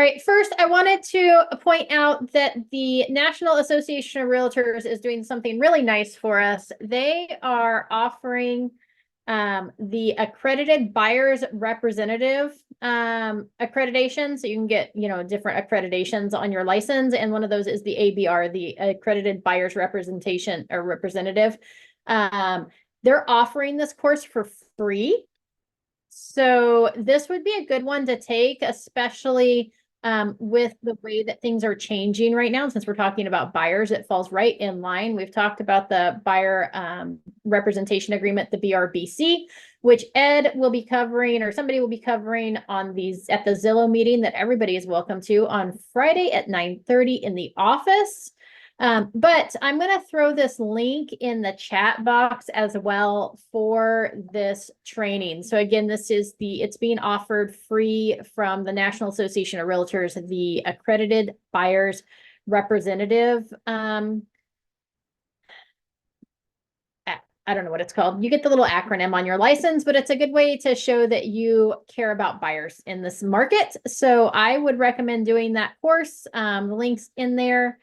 right, first I wanted to point out that the National Association of Realtors is doing something really nice for us. They are offering the accredited buyer's representative accreditation. So you can get, different accreditations on your license. And one of those is the ABR, the accredited buyer's representation or representative. They're offering this course for free. So this would be a good one to take, especially with the way that things are changing right now. Since we're talking about buyers, it falls right in line. We've talked about the buyer representation agreement, the BRBC, which Ed will be covering, or somebody will be covering on these at the Zillow meeting that everybody is welcome to on Friday at 9:30 in the office. But I'm going to throw this link in the chat box as well for this training. So again, it's being offered free from the National Association of Realtors, the accredited buyers representative. I don't know what it's called. You get the little acronym on your license, but it's a good way to show that you care about buyers in this market. So I would recommend doing that course. The link's in there.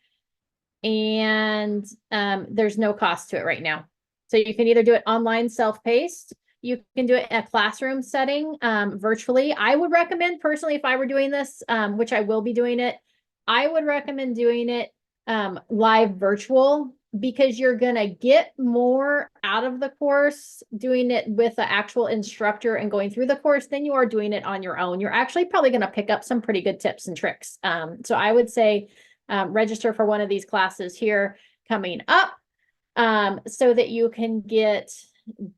And there's no cost to it right now. So you can either do it online, self-paced. You can do it in a classroom setting, virtually. I would recommend personally, if I were doing this, which I will be doing it, I would recommend doing it live virtual, because you're going to get more out of the course doing it with the actual instructor and going through the course than you are doing it on your own. You're actually probably going to pick up some pretty good tips and tricks. So I would say register for one of these classes here coming up so that you can get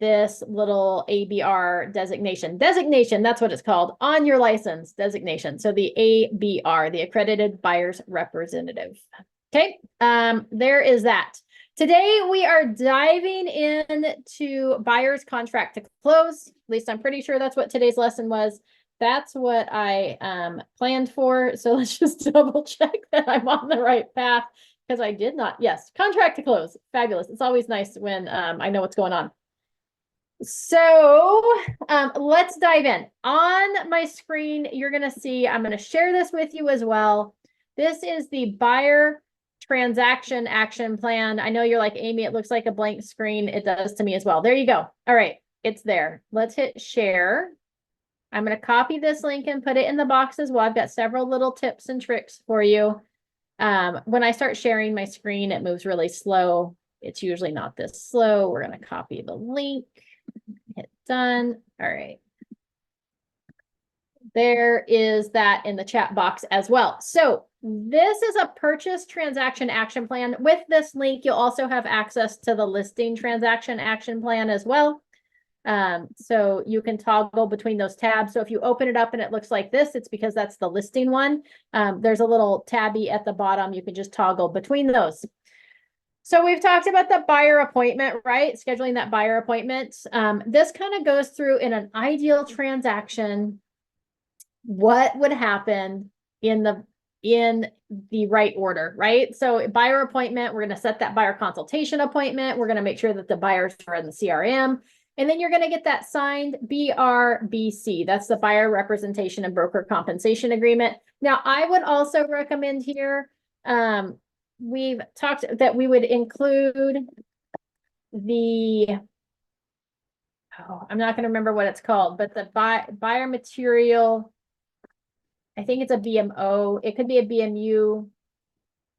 this little ABR designation. That's what it's called on your license, designation. So the ABR, the Accredited Buyer's Representative. Okay, there is that. Today we are diving into buyer's contract to close. At least I'm pretty sure that's what today's lesson was. That's what I planned for. So let's just double check that I'm on the right path, because I did not. Yes, contract to close. Fabulous. It's always nice when I know what's going on. So let's dive in. On my screen, you're going to see, I'm going to share this with you as well. This is the buyer transaction action plan. I know you're like, Amy, it looks like a blank screen. It does to me as well. There you go. All right, it's there. Let's hit share. I'm going to copy this link and put it in the box as well. I've got several little tips and tricks for you. When I start sharing my screen, it moves really slow. It's usually not this slow. We're going to copy the link, hit done. All right. There is that in the chat box as well. So this is a purchase transaction action plan. With this link, you'll also have access to the listing transaction action plan as well. So you can toggle between those tabs. So if you open it up and it looks like this, it's because that's the listing one. There's a little tabby at the bottom. You can just toggle between those. So we've talked about the buyer appointment, right? Scheduling that buyer appointment. This kind of goes through in an ideal transaction, what would happen in the right order, right? So buyer appointment, we're going to set that buyer consultation appointment. We're going to make sure that the buyers are in the CRM. And then you're going to get that signed BRBC. That's the buyer representation and broker compensation agreement. Now, I would also recommend here, we've talked that we would include I'm not going to remember what it's called, but the buyer material, I think it's a BMO. It could be a BMU,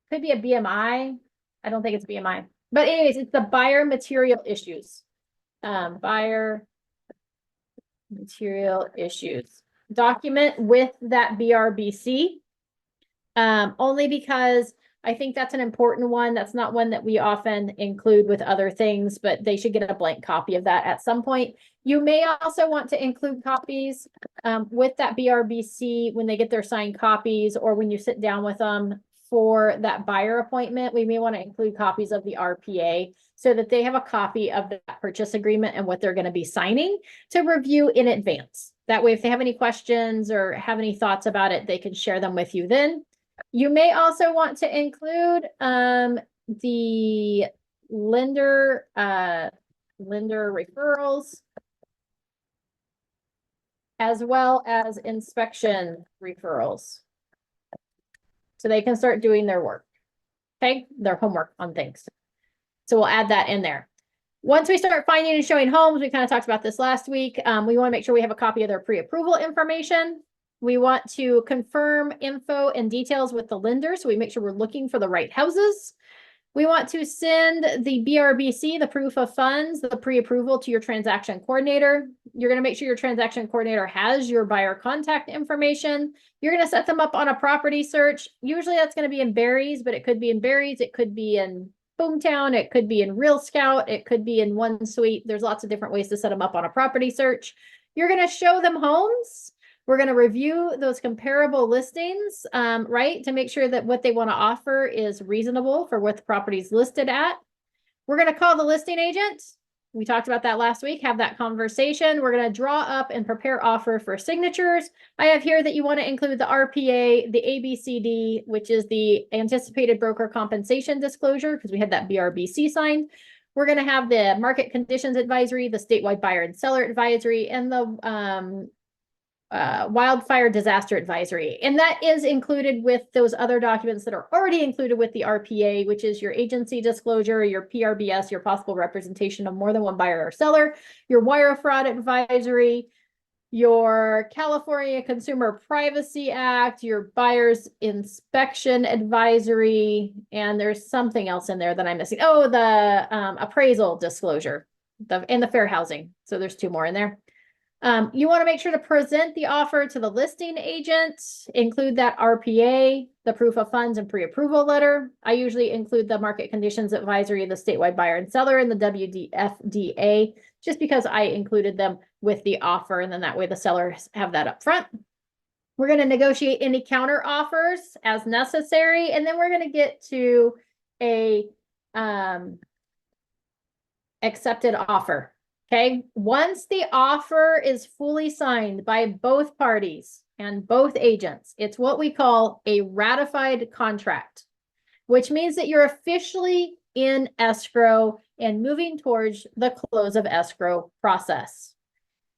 could be a BMI. I don't think it's BMI. But anyways, it's the buyer material issues. Buyer material issues document with that BRBC, only because I think that's an important one. That's not one that we often include with other things, but they should get a blank copy of that at some point. You may also want to include copies with that BRBC when they get their signed copies, or when you sit down with them for that buyer appointment. We may want to include copies of the RPA so that they have a copy of that purchase agreement and what they're going to be signing to review in advance. That way, if they have any questions or have any thoughts about it, they can share them with you then. You may also want to include the lender referrals, as well as inspection referrals. so they can start doing their work. Okay, their homework on things. So we'll add that in there. Once we start finding and showing homes, we kind of talked about this last week. We want to make sure we have a copy of their pre-approval information. We want to confirm info and details with the lender, so we make sure we're looking for the right houses. We want to send the BRBC, the proof of funds, the pre-approval to your transaction coordinator. You're going to make sure your transaction coordinator has your buyer contact information. You're going to set them up on a property search. Usually that's going to be in Barry's, but it could be in Barry's. It could be in Boomtown. It could be in Real Scout. It could be in OneSuite. There's lots of different ways to set them up on a property search. You're going to show them homes. We're going to review those comparable listings, right, to make sure that what they want to offer is reasonable for what the property's listed at. We're going to call the listing agent. We talked about that last week, have that conversation. We're going to draw up and prepare offer for signatures. I have here that you want to include the RPA, the ABCD, which is the anticipated broker compensation disclosure, because we had that BRBC signed. We're going to have the market conditions advisory, the statewide buyer and seller advisory, and the wildfire disaster advisory. And that is included with those other documents that are already included with the RPA, which is your agency disclosure, your PRBS, your possible representation of more than one buyer or seller, your wire fraud advisory, your California Consumer Privacy Act, your buyer's inspection advisory, and there's something else in there that I'm missing. Oh, the appraisal disclosure, and the fair housing. So there's 2 more in there. You want to make sure to present the offer to the listing agent, include that RPA, the proof of funds and pre-approval letter. I usually include the market conditions advisory, the statewide buyer and seller, and the WDFDA, just because I included them with the offer, and then that way the sellers have that up front. We're going to negotiate any counter offers as necessary, and then we're going to get to a accepted offer. Okay, once the offer is fully signed by both parties and both agents, it's what we call a ratified contract, which means that you're officially in escrow and moving towards the close of escrow process.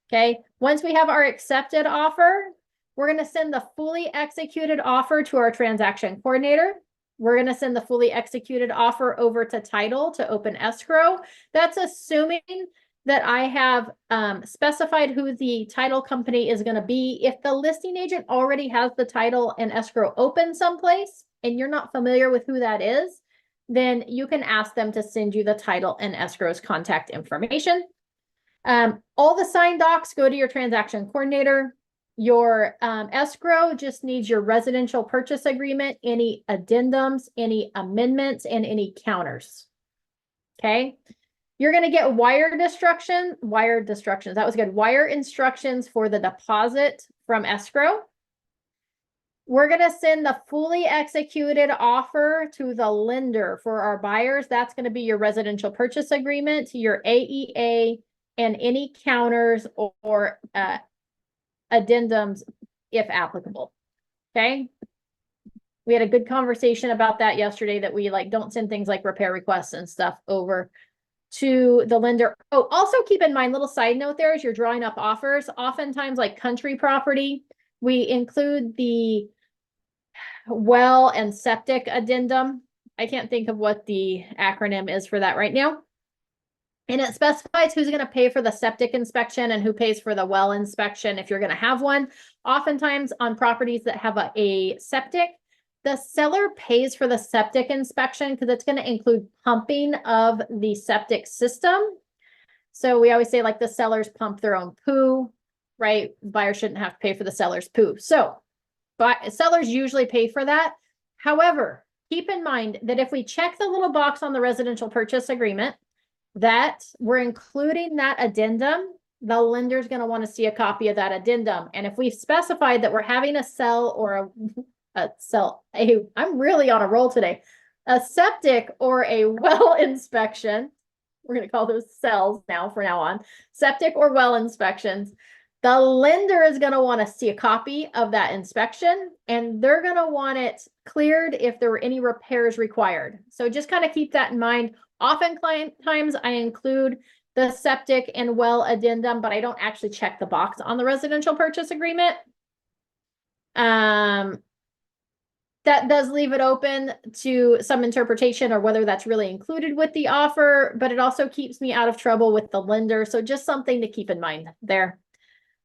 Okay, once we have our accepted offer, we're going to send the fully executed offer to our transaction coordinator. We're going to send the fully executed offer over to title to open escrow. That's assuming that I have specified who the title company is going to be. If the listing agent already has the title and escrow open someplace and you're not familiar with who that is, then you can ask them to send you the title and escrow's contact information. All the signed docs go to your transaction coordinator. Your escrow just needs your residential purchase agreement, any addendums, any amendments, and any counters. Okay. You're going to get wire instructions. That was good. Wire instructions for the deposit from escrow. We're going to send the fully executed offer to the lender for our buyers. That's going to be your residential purchase agreement, your AEA, and any counters or addendums if applicable. Okay. We had a good conversation about that yesterday, that we don't send things like repair requests and stuff over to the lender. Oh, also keep in mind, little side note there, as you're drawing up offers, oftentimes like country property, we include the well and septic addendum. I can't think of what the acronym is for that right now. And it specifies who's going to pay for the septic inspection and who pays for the well inspection if you're going to have one. Oftentimes on properties that have a septic, the seller pays for the septic inspection because it's going to include pumping of the septic system. So we always say the sellers pump their own poo, right? Buyers shouldn't have to pay for the seller's poo. So sellers usually pay for that. However, keep in mind that if we check the little box on the residential purchase agreement that we're including that addendum, the lender's going to want to see a copy of that addendum. And if we've specified that we're having a cell or I'm really on a roll today, a septic or a well inspection, we're going to call those cells from now on, septic or well inspections, the lender is going to want to see a copy of that inspection, and they're going to want it cleared if there were any repairs required. So just kind of keep that in mind. Oftentimes I include the septic and well addendum, but I don't actually check the box on the residential purchase agreement. That does leave it open to some interpretation or whether that's really included with the offer, but it also keeps me out of trouble with the lender. So just something to keep in mind there.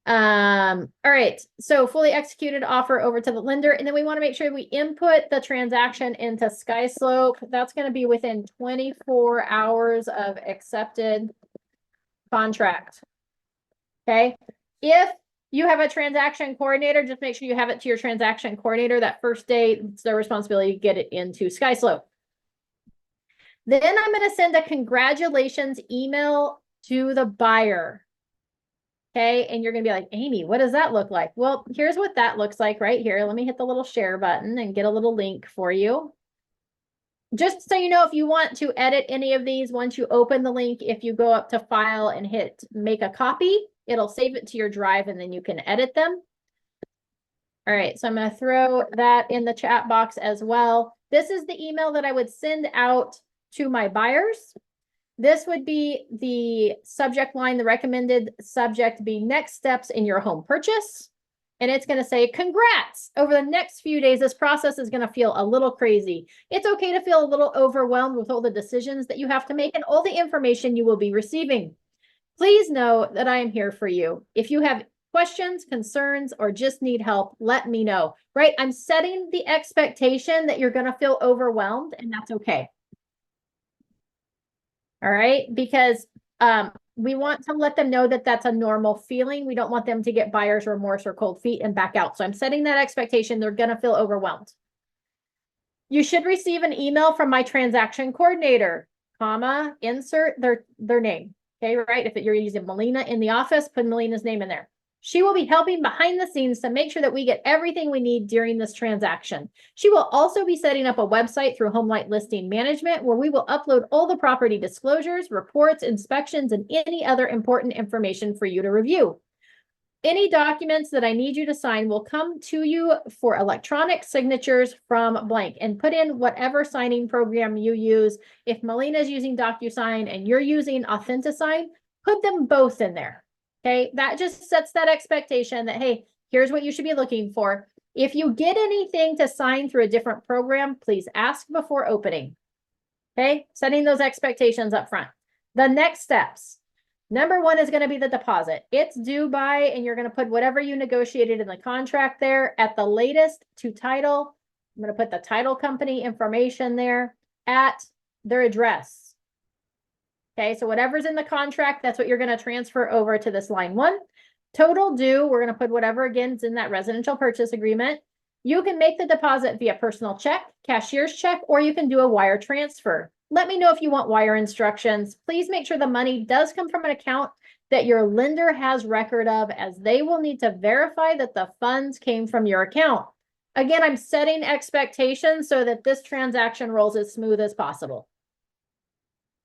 All right. So fully executed offer over to the lender. And then we want to make sure we input the transaction into SkySlope. That's going to be within 24 hours of accepted contract. Okay. If you have a transaction coordinator, just make sure you have it to your transaction coordinator that first day. It's their responsibility to get it into SkySlope. Then I'm going to send a congratulations email to the buyer. Okay, and you're going to be like, Amy, what does that look like? Well, here's what that looks like right here. Let me hit the little share button and get a little link for you. Just so you know, if you want to edit any of these, once you open the link, if you go up to file and hit make a copy, it'll save it to your drive and then you can edit them. All right, so I'm going to throw that in the chat box as well. This is the email that I would send out to my buyers. This would be the subject line, the recommended subject be next steps in your home purchase. And it's going to say, congrats. Over the next few days, this process is going to feel a little crazy. It's okay to feel a little overwhelmed with all the decisions that you have to make and all the information you will be receiving. Please know that I am here for you. If you have questions, concerns, or just need help, let me know, right? I'm setting the expectation that you're going to feel overwhelmed, and that's okay. All right, because we want to let them know that that's a normal feeling. We don't want them to get buyer's remorse or cold feet and back out. So I'm setting that expectation. They're going to feel overwhelmed. You should receive an email from my transaction coordinator, comma, insert their name. Okay, right? If you're using Melina in the office, put Melina's name in there. She will be helping behind the scenes to make sure that we get everything we need during this transaction. She will also be setting up a website through HomeLight Listing Management where we will upload all the property disclosures, reports, inspections, and any other important information for you to review. Any documents that I need you to sign will come to you for electronic signatures from blank, and put in whatever signing program you use. If Melina is using DocuSign and you're using Authentisign, put them both in there. Okay, that just sets that expectation that, hey, here's what you should be looking for. If you get anything to sign through a different program, please ask before opening. Okay, setting those expectations up front. The next steps. Number one is going to be the deposit. It's due by, and you're going to put whatever you negotiated in the contract there at the latest to title. I'm going to put the title company information there at their address. Okay, so whatever's in the contract, that's what you're going to transfer over to this line one. Total due, we're going to put whatever again is in that residential purchase agreement. You can make the deposit via personal check, cashier's check, or you can do a wire transfer. Let me know if you want wire instructions. Please make sure the money does come from an account that your lender has record of, as they will need to verify that the funds came from your account. Again, I'm setting expectations so that this transaction rolls as smooth as possible.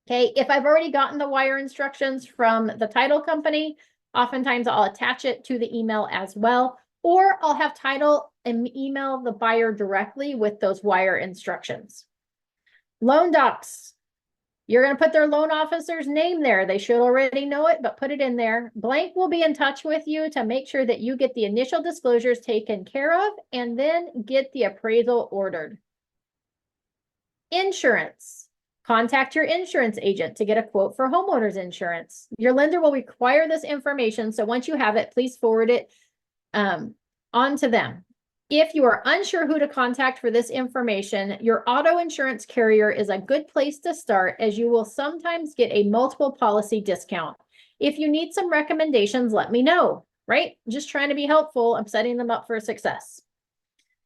Okay, if I've already gotten the wire instructions from the title company, oftentimes I'll attach it to the email as well, or I'll have title and email the buyer directly with those wire instructions. Loan docs. You're going to put their loan officer's name there. They should already know it, but put it in there. Blank will be in touch with you to make sure that you get the initial disclosures taken care of and then get the appraisal ordered. Insurance. Contact your insurance agent to get a quote for homeowners insurance. Your lender will require this information, so once you have it, please forward it on to them. If you are unsure who to contact for this information, your auto insurance carrier is a good place to start, as you will sometimes get a multiple policy discount. If you need some recommendations, let me know, right? Just trying to be helpful. I'm setting them up for success.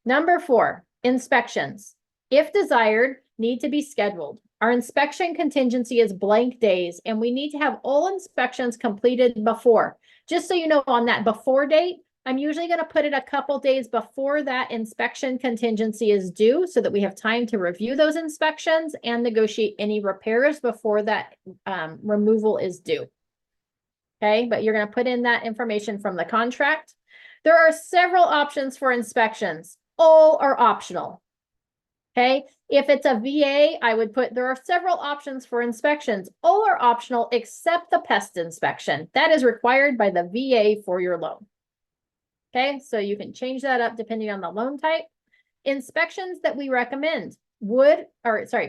Number 4, inspections. If desired, need to be scheduled. Our inspection contingency is blank days, and we need to have all inspections completed before. Just so you know, on that before date, I'm usually going to put it a couple days before that inspection contingency is due so that we have time to review those inspections and negotiate any repairs before that removal is due. Okay, but you're going to put in that information from the contract. There are several options for inspections. All are optional. Okay, if it's a VA, I would put, there are several options for inspections. All are optional except the pest inspection. That is required by the VA for your loan. Okay, so you can change that up depending on the loan type. Inspections that we recommend: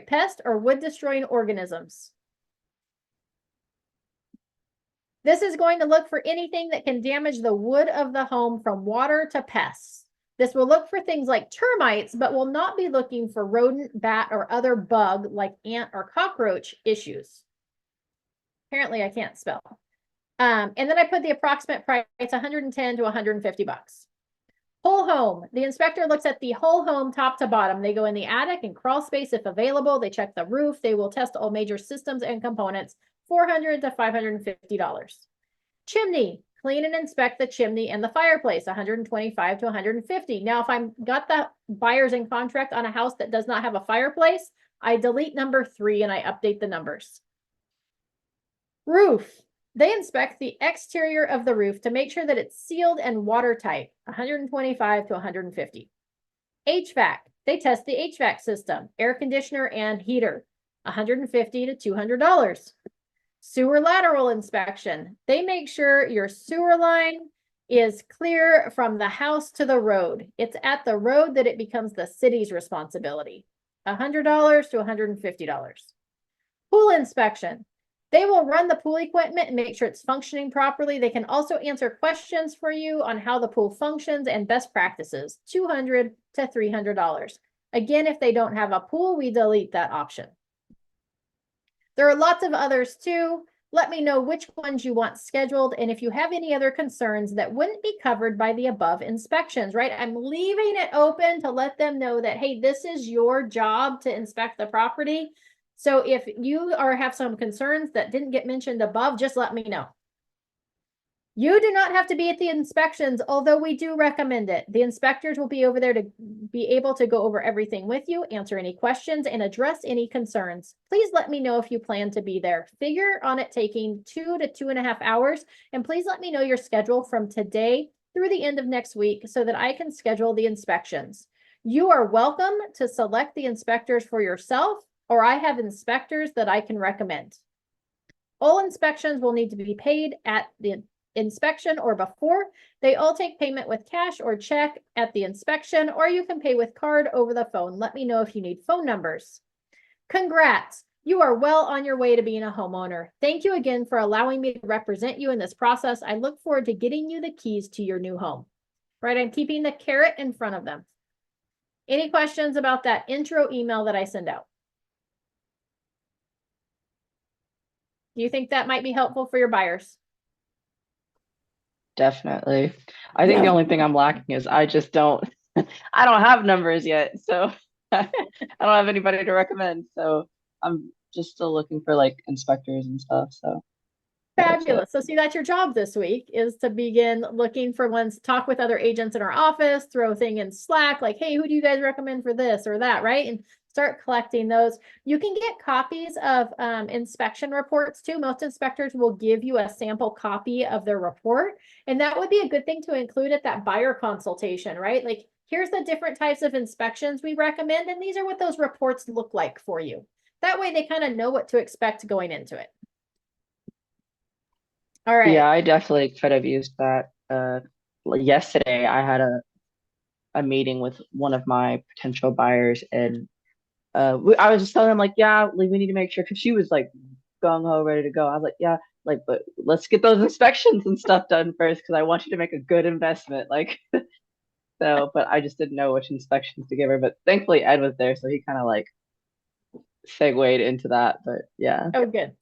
pest or wood destroying organisms. This is going to look for anything that can damage the wood of the home, from water to pests. This will look for things like termites, but will not be looking for rodent, bat, or other bug like ant or cockroach issues. Apparently I can't spell. And then I put the approximate price, 110 to 150 bucks. Whole home. The inspector looks at the whole home top to bottom. They go in the attic and crawl space if available. They check the roof. They will test all major systems and components. $400 to $550. Chimney. Clean and inspect the chimney and the fireplace. $125 to $150. Now, if I've got the buyers in contract on a house that does not have a fireplace, I delete number 3 and I update the numbers. Roof. They inspect the exterior of the roof to make sure that it's sealed and watertight. $125 to $150. HVAC. They test the HVAC system, air conditioner and heater. $150 to $200. Sewer lateral inspection. They make sure your sewer line is clear from the house to the road. It's at the road that it becomes the city's responsibility. $100 to $150. Pool inspection. They will run the pool equipment and make sure it's functioning properly. They can also answer questions for you on how the pool functions and best practices. $200 to $300. Again, if they don't have a pool, we delete that option. There are lots of others too. Let me know which ones you want scheduled, and if you have any other concerns that wouldn't be covered by the above inspections, right? I'm leaving it open to let them know that, hey, this is your job to inspect the property. So if you have some concerns that didn't get mentioned above, just let me know. You do not have to be at the inspections, although we do recommend it. The inspectors will be over there to be able to go over everything with you, answer any questions, and address any concerns. Please let me know if you plan to be there. Figure on it taking 2 to 2.5 hours, and please let me know your schedule from today through the end of next week so that I can schedule the inspections. You are welcome to select the inspectors for yourself, or I have inspectors that I can recommend. All inspections will need to be paid at the inspection or before. They all take payment with cash or check at the inspection, or you can pay with card over the phone. Let me know if you need phone numbers. Congrats. You are well on your way to being a homeowner. Thank you again for allowing me to represent you in this process. I look forward to getting you the keys to your new home. Right, I'm keeping the carrot in front of them. Any questions about that intro email that I send out? Do you think that might be helpful for your buyers? Definitely. I think the only thing I'm lacking is I just don't I don't have numbers yet. So I don't have anybody to recommend. So I'm just still looking for like inspectors and stuff. So Fabulous. So see, that's your job this week, is to begin looking for ones, talk with other agents in our office, throw a thing in Slack, like, hey, who do you guys recommend for this or that, right? And start collecting those. You can get copies of inspection reports too. Most inspectors will give you a sample copy of their report. And that would be a good thing to include at that buyer consultation, right? Like, here's the different types of inspections we recommend, and these are what those reports look like for you. That way they kind of know what to expect going into it. All right. yeah, I definitely could have used that. Yesterday I had a meeting with one of my potential buyers, and I was just telling him like, yeah, like, we need to make sure, because she was like gung ho ready to go. I was like, yeah, like, but let's get those inspections and stuff done first, because I want you to make a good investment. Like, so, but I just didn't know which inspections to give her. But thankfully Ed was there, so he kind of like segued into that. But yeah. Oh, good.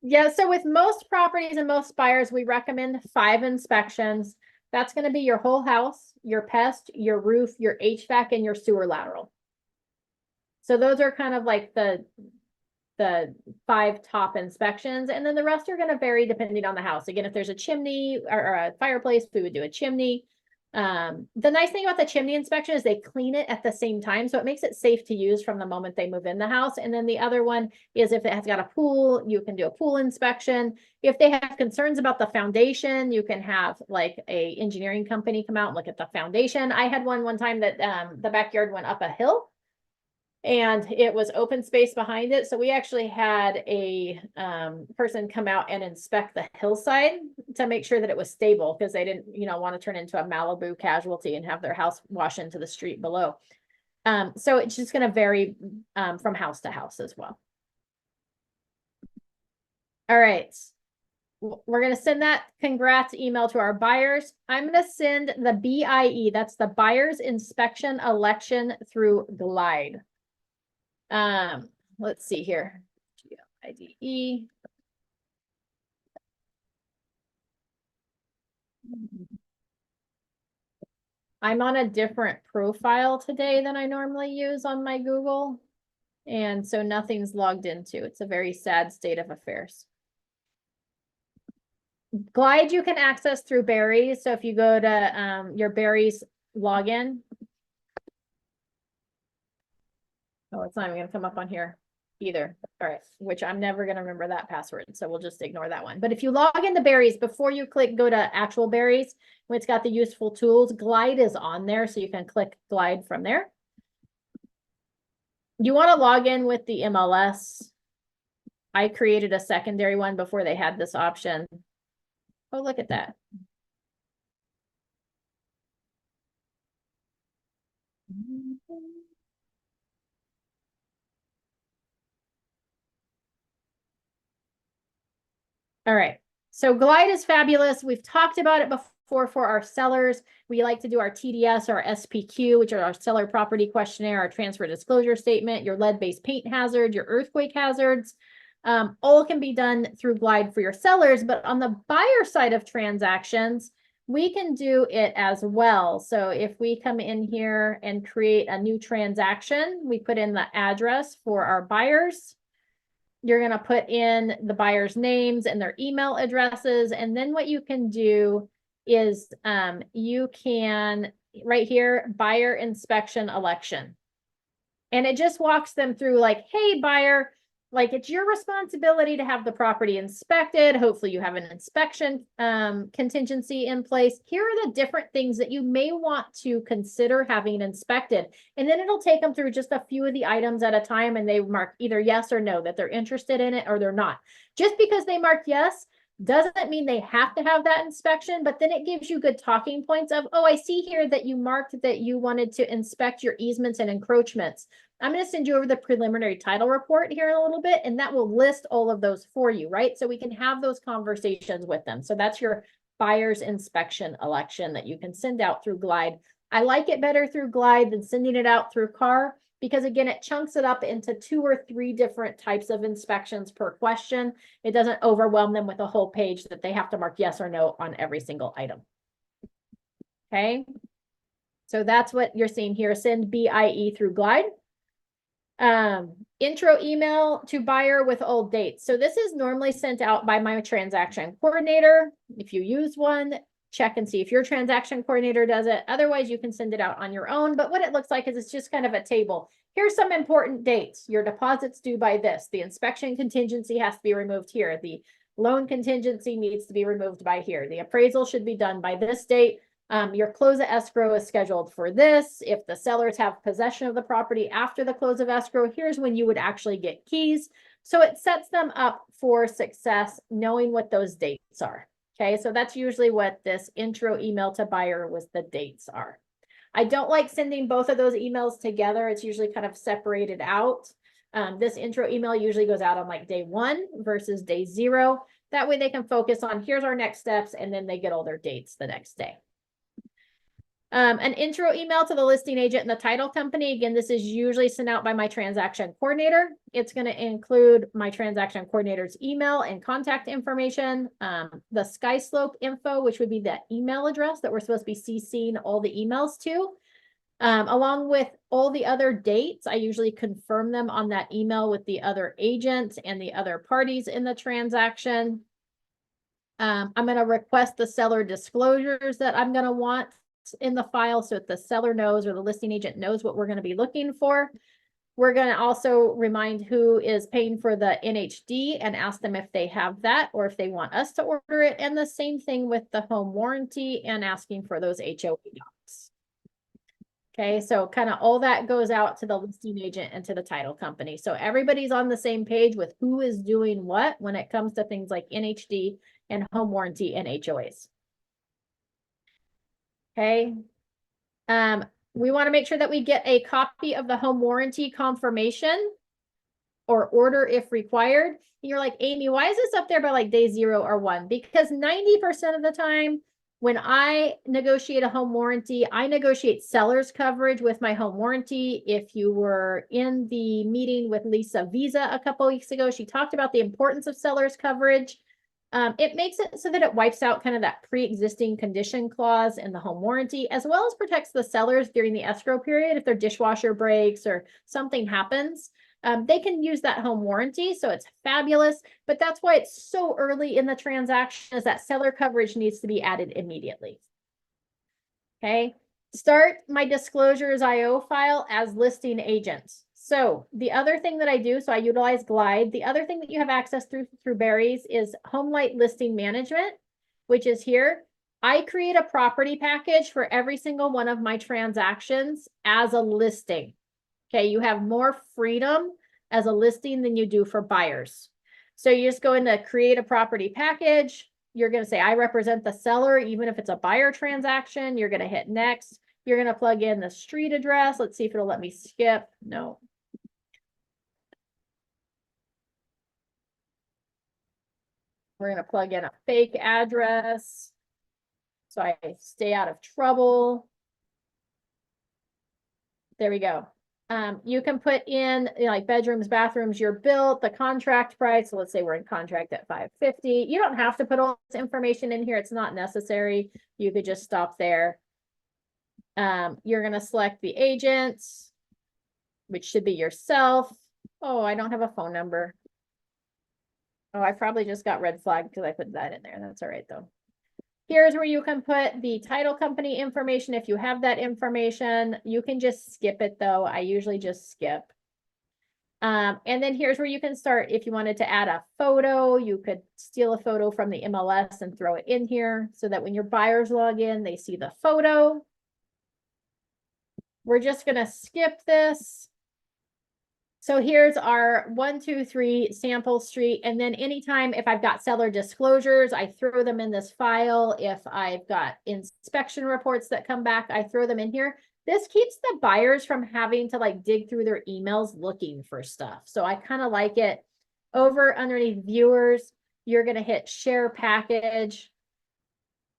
Yeah, so with most properties and most buyers, we recommend 5 inspections. That's going to be your whole house, your pest, your roof, your HVAC, and your sewer lateral. So those are kind of like the 5 top inspections, and then the rest are going to vary depending on the house. Again, if there's a chimney or a fireplace, we would do a chimney. The nice thing about the chimney inspection is they clean it at the same time, so it makes it safe to use from the moment they move in the house. And then the other one is if it has got a pool, you can do a pool inspection. If they have concerns about the foundation, you can have like a engineering company come out and look at the foundation. I had one time that the backyard went up a hill, and it was open space behind it. So we actually had a person come out and inspect the hillside to make sure that it was stable, because they didn't, want to turn into a Malibu casualty and have their house wash into the street below. So it's just gonna vary from house to house as well. All right. We're gonna send that congrats email to our buyers. I'm gonna send the BIE, that's the Buyers Inspection Election through Glide. Let's see here. GLIDE. I'm on a different profile today than I normally use on my Google. And so nothing's logged into. It's a very sad state of affairs. Glide you can access through Berries. So if you go to your Berries login. Oh, it's not even gonna come up on here either. All right, which I'm never gonna remember that password. So we'll just ignore that one. But if you log into Berries before you go to actual Berries, when it's got the useful tools, Glide is on there. So you can click Glide from there. You want to log in with the MLS. I created a secondary one before they had this option. Oh, look at that. All right. So Glide is fabulous. We've talked about it before for our sellers. We like to do our TDS, our SPQ, which are our seller property questionnaire, our transfer disclosure statement, your lead-based paint hazard, your earthquake hazards. All can be done through Glide for your sellers, but on the buyer side of transactions, we can do it as well. So if we come in here and create a new transaction, we put in the address for our buyers. You're going to put in the buyer's names and their email addresses. And then what you can do is you can right here, buyer inspection election. And it just walks them through like, hey, buyer, like it's your responsibility to have the property inspected. Hopefully you have an inspection contingency in place. Here are the different things that you may want to consider having inspected. And then it'll take them through just a few of the items at a time and they mark either yes or no, that they're interested in it or they're not. Just because they mark yes doesn't mean they have to have that inspection, but then it gives you good talking points of, oh, I see here that you marked that you wanted to inspect your easements and encroachments. I'm going to send you over the preliminary title report here in a little bit, and that will list all of those for you, right? So we can have those conversations with them. So that's your buyer's inspection election that you can send out through Glide. I like it better through Glide than sending it out through CAR because again, it chunks it up into 2 or 3 different types of inspections per question. It doesn't overwhelm them with a whole page that they have to mark yes or no on every single item. Okay. So that's what you're seeing here. Send BIE through Glide. Intro email to buyer with old dates. So this is normally sent out by my transaction coordinator. If you use one, check and see if your transaction coordinator does it. Otherwise, you can send it out on your own. But what it looks like is it's just kind of a table. Here's some important dates. Your deposit's due by this. The inspection contingency has to be removed here. The loan contingency needs to be removed by here. The appraisal should be done by this date. Your close of escrow is scheduled for this. If the sellers have possession of the property after the close of escrow, here's when you would actually get keys. So it sets them up for success, knowing what those dates are. Okay, so that's usually what this intro email to buyer with the dates are. I don't like sending both of those emails together. It's usually kind of separated out. This intro email usually goes out on like day 1 versus day 0. That way they can focus on here's our next steps and then they get all their dates the next day. An intro email to the listing agent and the title company. Again, this is usually sent out by my transaction coordinator. It's going to include my transaction coordinator's email and contact information, the SkySlope info, which would be the email address that we're supposed to be CCing all the emails to, along with all the other dates. I usually confirm them on that email with the other agent and the other parties in the transaction. I'm going to request the seller disclosures that I'm going to want in the file so that the seller knows or the listing agent knows what we're going to be looking for. We're going to also remind who is paying for the NHD and ask them if they have that or if they want us to order it. And the same thing with the home warranty and asking for those HOA docs. Okay, so kind of all that goes out to the listing agent and to the title company. So everybody's on the same page with who is doing what when it comes to things like NHD and home warranty and HOAs. Okay. we want to make sure that we get a copy of the home warranty confirmation or order if required. And you're like, Amy, why is this up there by like day 0 or 1? Because 90% of the time, when I negotiate a home warranty, I negotiate seller's coverage with my home warranty. If you were in the meeting with Lisa Visa a couple weeks ago, she talked about the importance of seller's coverage. It makes it so that it wipes out kind of that pre-existing condition clause in the home warranty, as well as protects the sellers during the escrow period. If their dishwasher breaks or something happens, they can use that home warranty. So it's fabulous, but that's why it's so early in the transaction, is that seller coverage needs to be added immediately. Okay. Start my disclosures IO file as listing agent. So the other thing that I do, so I utilize Glide. The other thing that you have access through Barry's is HomeLight Listing Management, which is here. I create a property package for every single one of my transactions as a listing. Okay, you have more freedom as a listing than you do for buyers. So you just go into create a property package. You're going to say, I represent the seller, even if it's a buyer transaction. You're going to hit next. You're going to plug in the street address. Let's see if it'll let me skip. No. We're going to plug in a fake address so I stay out of trouble. There we go. You can put in, you know, like bedrooms, bathrooms, you're built, the contract price. So let's say we're in contract at $550. You don't have to put all this information in here. It's not necessary. You could just stop there. You're going to select the agent, which should be yourself. Oh, I don't have a phone number. Oh, I probably just got red flagged because I put that in there. That's all right, though. Here's where you can put the title company information. If you have that information, you can just skip it, though. I usually just skip. And then here's where you can start. If you wanted to add a photo, you could steal a photo from the MLS and throw it in here so that when your buyers log in, they see the photo. We're just going to skip this. So here's our 1, 2, 3 sample street. And then anytime if I've got seller disclosures, I throw them in this file. If I've got inspection reports that come back, I throw them in here. This keeps the buyers from having to like dig through their emails looking for stuff. So I kind of like it. Over underneath viewers, you're going to hit share package.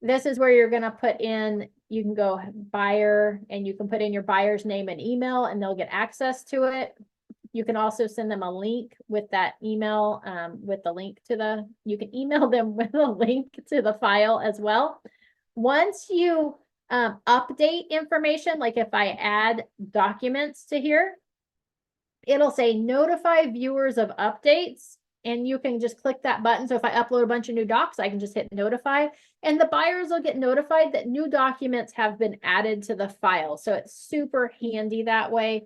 This is where you're going to put in, you can go buyer and you can put in your buyer's name and email and they'll get access to it. You can also send them a link with that email, with the link to the, you can email them with a link to the file as well. Once you update information, like if I add documents to here, it'll say notify viewers of updates. And you can just click that button. So if I upload a bunch of new docs, I can just hit notify. And the buyers will get notified that new documents have been added to the file. So it's super handy that way.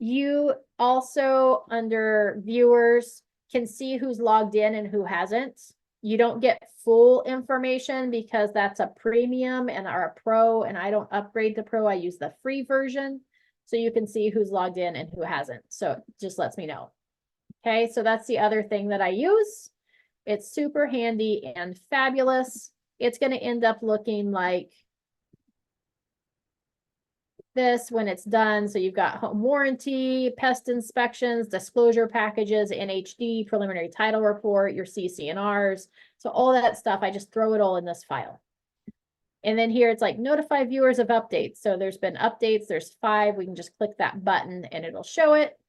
You also, under viewers, can see who's logged in and who hasn't. You don't get full information because that's a premium and or a pro, and I don't upgrade to pro. I use the free version. So you can see who's logged in and who hasn't. So it just lets me know. Okay, so that's the other thing that I use. It's super handy and fabulous. It's going to end up looking like this when it's done. So you've got home warranty, pest inspections, disclosure packages, NHD, preliminary title report, your CC&Rs. So all that stuff, I just throw it all in this file. And then here it's like notify viewers of updates. So there's been updates, there's 5. We can just click that button and it'll show it.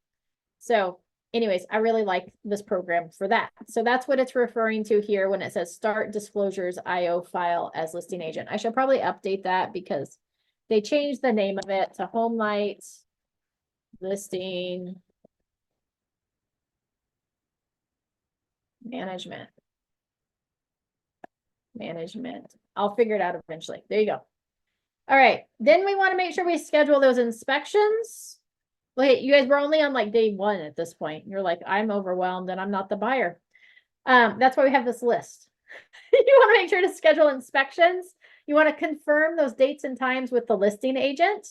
So anyways, I really like this program for that. So that's what it's referring to here when it says start disclosures IO file as listing agent. I should probably update that because they changed the name of it to HomeLight Listing Management. I'll figure it out eventually. There you go. All right. Then we want to make sure we schedule those inspections. Wait, you guys were only on like day 1 at this point. You're like, I'm overwhelmed and I'm not the buyer. That's why we have this list. You want to make sure to schedule inspections. You want to confirm those dates and times with the listing agent.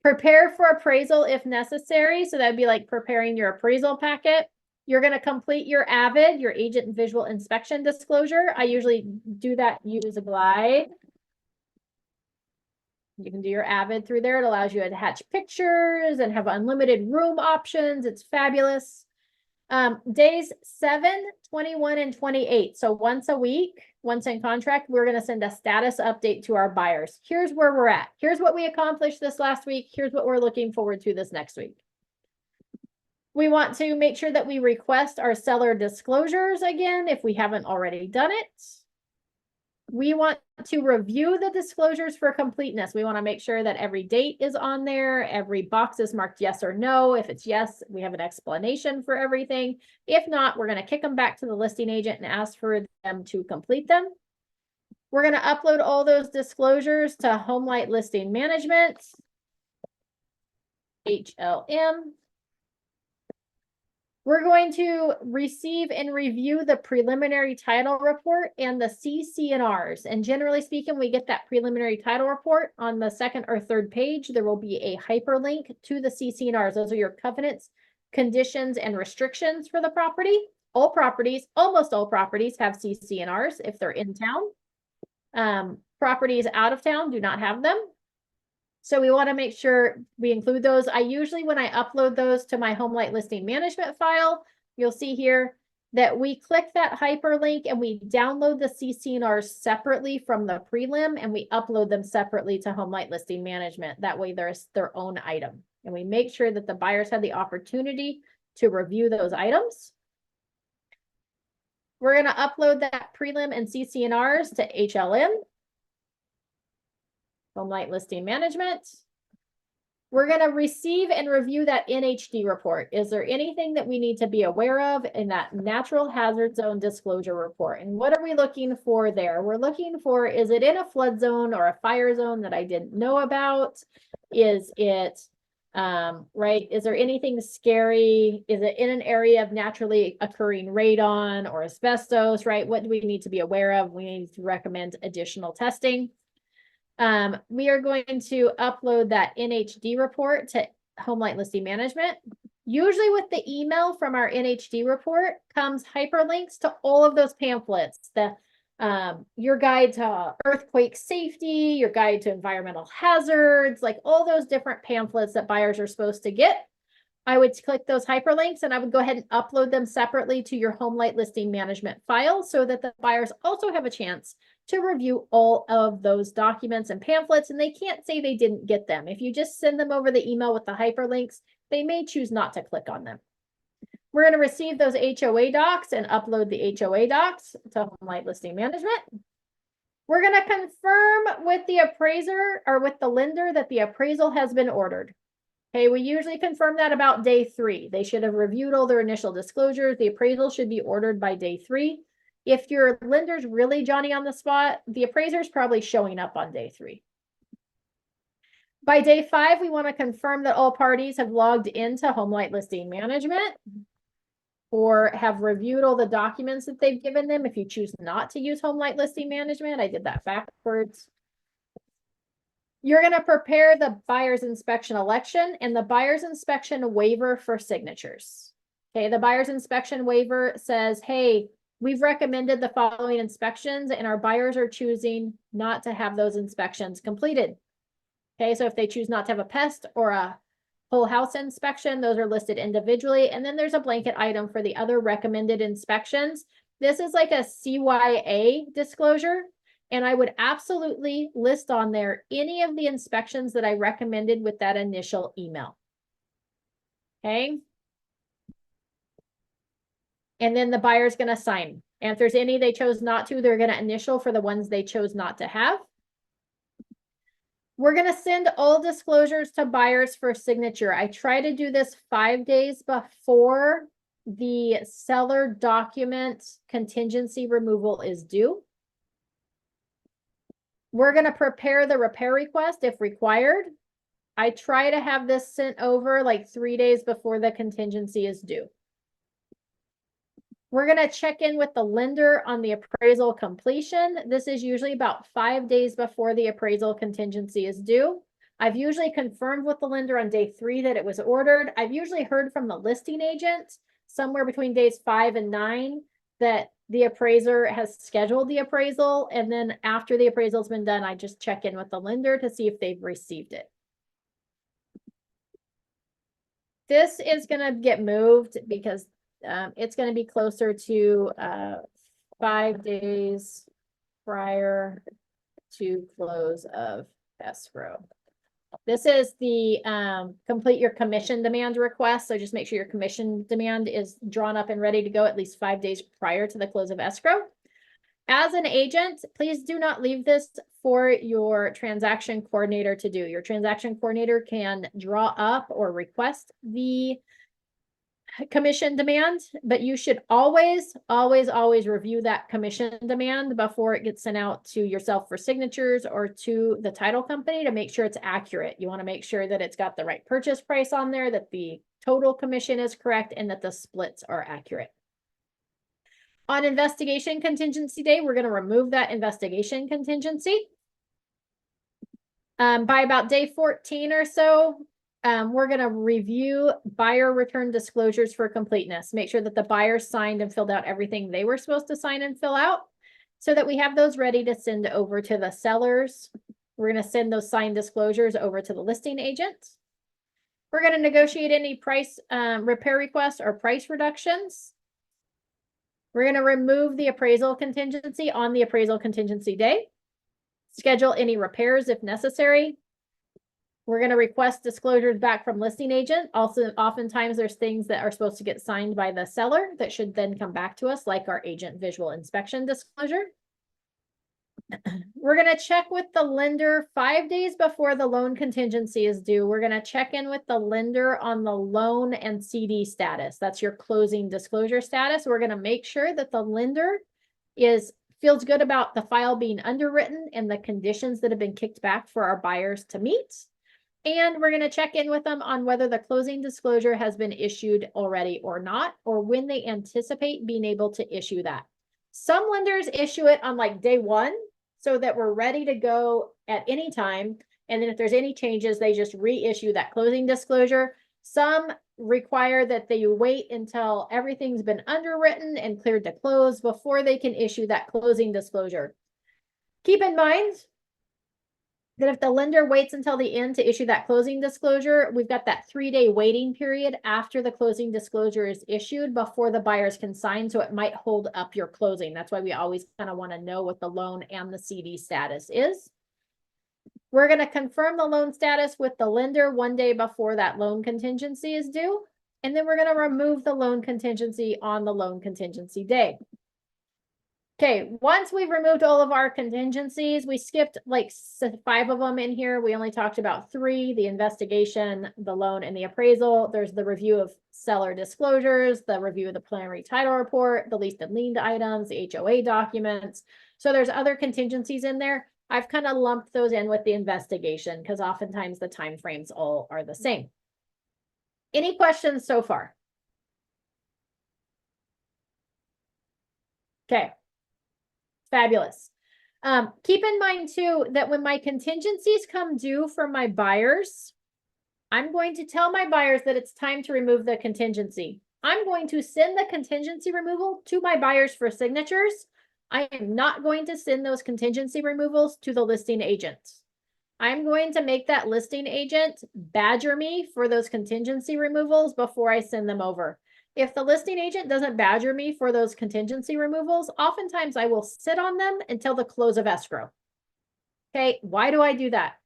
Prepare for appraisal if necessary. So that would be like preparing your appraisal packet. You're going to complete your AVID, your agent and visual inspection disclosure. I usually do that, use a Glide. You can do your Avid through there. It allows you to attach pictures and have unlimited room options. It's fabulous. Days 7, 21, and 28. So once a week, once in contract, we're going to send a status update to our buyers. Here's where we're at. Here's what we accomplished this last week. Here's what we're looking forward to this next week. We want to make sure that we request our seller disclosures again, if we haven't already done it. We want to review the disclosures for completeness. We want to make sure that every date is on there. Every box is marked yes or no. If it's yes, we have an explanation for everything. If not, we're going to kick them back to the listing agent and ask for them to complete them. We're going to upload all those disclosures to HomeLight Listing Management, HLM. We're going to receive and review the preliminary title report and the CC&Rs. And generally speaking, we get that preliminary title report on the second or third page. There will be a hyperlink to the CC&Rs. Those are your covenants, conditions, and restrictions for the property. All properties, almost all properties have CC&Rs if they're in town. Properties out of town do not have them. So we want to make sure we include those. I usually, when I upload those to my HomeLight Listing Management file, you'll see here that we click that hyperlink and we download the CC&Rs separately from the prelim, and we upload them separately to HomeLight Listing Management. That way there's their own item. And we make sure that the buyers have the opportunity to review those items. We're going to upload that prelim and CC&Rs to HLM. HomeLight Listing Management. We're going to receive and review that NHD report. Is there anything that we need to be aware of in that natural hazard zone disclosure report? And what are we looking for there? We're looking for, is it in a flood zone or a fire zone that I didn't know about? Is it, right? Is there anything scary? Is it in an area of naturally occurring radon or asbestos, right? What do we need to be aware of? We need to recommend additional testing. We are going to upload that NHD report to HomeLight Listing Management. Usually with the email from our NHD report comes hyperlinks to all of those pamphlets, your guide to earthquake safety, your guide to environmental hazards, like all those different pamphlets that buyers are supposed to get. I would click those hyperlinks and I would go ahead and upload them separately to your HomeLight Listing Management file so that the buyers also have a chance to review all of those documents and pamphlets, and they can't say they didn't get them. If you just send them over the email with the hyperlinks, they may choose not to click on them. We're going to receive those HOA docs and upload the HOA docs to HomeLight Listing Management. We're going to confirm with the appraiser or with the lender that the appraisal has been ordered. Okay, we usually confirm that about day 3. They should have reviewed all their initial disclosures. The appraisal should be ordered by day 3. If your lender's really Johnny on the spot, the appraiser is probably showing up on day 3. By day 5, we want to confirm that all parties have logged into HomeLight Listing Management or have reviewed all the documents that they've given them. If you choose not to use HomeLight Listing Management, I did that backwards. You're going to prepare the buyer's inspection election and the buyer's inspection waiver for signatures. Okay, the buyer's inspection waiver says, hey, we've recommended the following inspections and our buyers are choosing not to have those inspections completed. Okay, so if they choose not to have a pest or a whole house inspection, those are listed individually. And then there's a blanket item for the other recommended inspections. This is like a CYA disclosure. And I would absolutely list on there any of the inspections that I recommended with that initial email. Okay. And then the buyer's going to sign. And if there's any they chose not to, they're going to initial for the ones they chose not to have. We're going to send all disclosures to buyers for signature. I try to do this 5 days before the seller document contingency removal is due. We're going to prepare the repair request if required. I try to have this sent over like 3 days before the contingency is due. We're going to check in with the lender on the appraisal completion. This is usually about 5 days before the appraisal contingency is due. I've usually confirmed with the lender on day 3 that it was ordered. I've usually heard from the listing agent somewhere between days 5 and 9 that the appraiser has scheduled the appraisal. And then after the appraisal's been done, I just check in with the lender to see if they've received it. This is gonna get moved because it's gonna be closer to 5 days prior to close of escrow. This is the complete your commission demand request. So just make sure your commission demand is drawn up and ready to go at least 5 days prior to the close of escrow. As an agent, please do not leave this for your transaction coordinator to do. Your transaction coordinator can draw up or request the commission demand, but you should always review that commission demand before it gets sent out to yourself for signatures or to the title company to make sure it's accurate. You want to make sure that it's got the right purchase price on there, that the total commission is correct, and that the splits are accurate. On investigation contingency day, we're going to remove that investigation contingency. By about day 14 or so, we're going to review buyer return disclosures for completeness. Make sure that the buyer signed and filled out everything they were supposed to sign and fill out so that we have those ready to send over to the sellers. We're going to send those signed disclosures over to the listing agent. We're going to negotiate any price repair requests or price reductions. We're going to remove the appraisal contingency on the appraisal contingency day. Schedule any repairs if necessary. We're going to request disclosures back from listing agent. Also, oftentimes there's things that are supposed to get signed by the seller that should then come back to us, like our agent visual inspection disclosure. We're going to check with the lender 5 days before the loan contingency is due. We're going to check in with the lender on the loan and CD status. That's your closing disclosure status. We're going to make sure that the lender feels good about the file being underwritten and the conditions that have been kicked back for our buyers to meet. And we're going to check in with them on whether the closing disclosure has been issued already or not, or when they anticipate being able to issue that. Some lenders issue it on like day one so that we're ready to go at any time. And then if there's any changes, they just reissue that closing disclosure. Some require that they wait until everything's been underwritten and cleared to close before they can issue that closing disclosure. Keep in mind that if the lender waits until the end to issue that closing disclosure, we've got that 3-day waiting period after the closing disclosure is issued before the buyers can sign. So it might hold up your closing. That's why we always kind of want to know what the loan and the CD status is. We're going to confirm the loan status with the lender 1 day before that loan contingency is due. And then we're going to remove the loan contingency on the loan contingency day. Okay, once we've removed all of our contingencies, we skipped like 5 of them in here. We only talked about 3, the investigation, the loan, and the appraisal. There's the review of seller disclosures, the review of the preliminary title report, the leased and liened items, the HOA documents. So there's other contingencies in there. I've kind of lumped those in with the investigation because oftentimes the timeframes all are the same. Any questions so far? Okay. Fabulous. Keep in mind too, that when my contingencies come due for my buyers, I'm going to tell my buyers that it's time to remove the contingency. I'm going to send the contingency removal to my buyers for signatures. I am not going to send those contingency removals to the listing agent. I'm going to make that listing agent badger me for those contingency removals before I send them over. If the listing agent doesn't badger me for those contingency removals, oftentimes I will sit on them until the close of escrow. Okay, why do I do that?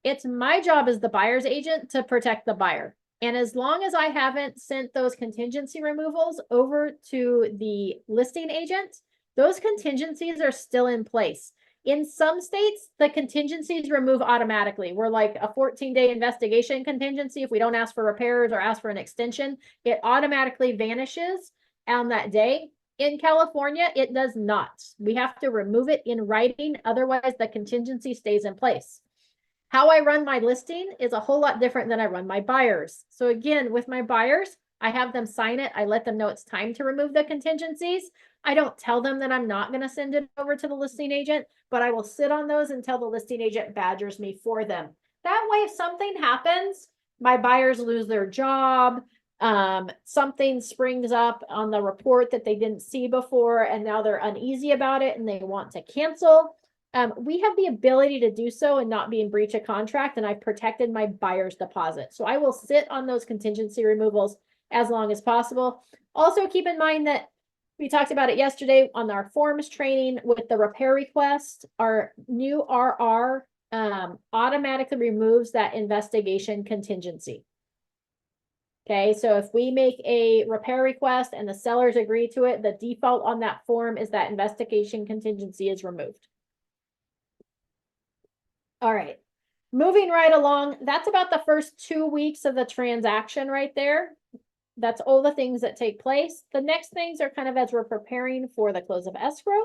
It's my job as the buyer's agent to protect the buyer. And as long as I haven't sent those contingency removals over to the listing agent, those contingencies are still in place. In some states, the contingencies remove automatically. We're like a 14-day investigation contingency. If we don't ask for repairs or ask for an extension, it automatically vanishes on that day. In California, it does not. We have to remove it in writing. Otherwise, the contingency stays in place. How I run my listing is a whole lot different than I run my buyers. So again, with my buyers, I have them sign it. I let them know it's time to remove the contingencies. I don't tell them that I'm not going to send it over to the listing agent, but I will sit on those until the listing agent badgers me for them. That way, if something happens, my buyers lose their job, Something springs up on the report that they didn't see before, and now they're uneasy about it and they want to cancel. We have the ability to do so and not be in breach of contract, and I've protected my buyer's deposit. So I will sit on those contingency removals as long as possible. Also, keep in mind that we talked about it yesterday on our forms training with the repair request. Our new RR automatically removes that investigation contingency. Okay, so if we make a repair request and the sellers agree to it, the default on that form is that investigation contingency is removed. All right, moving right along, that's about the first 2 weeks of the transaction right there. That's all the things that take place. The next things are kind of as we're preparing for the close of escrow.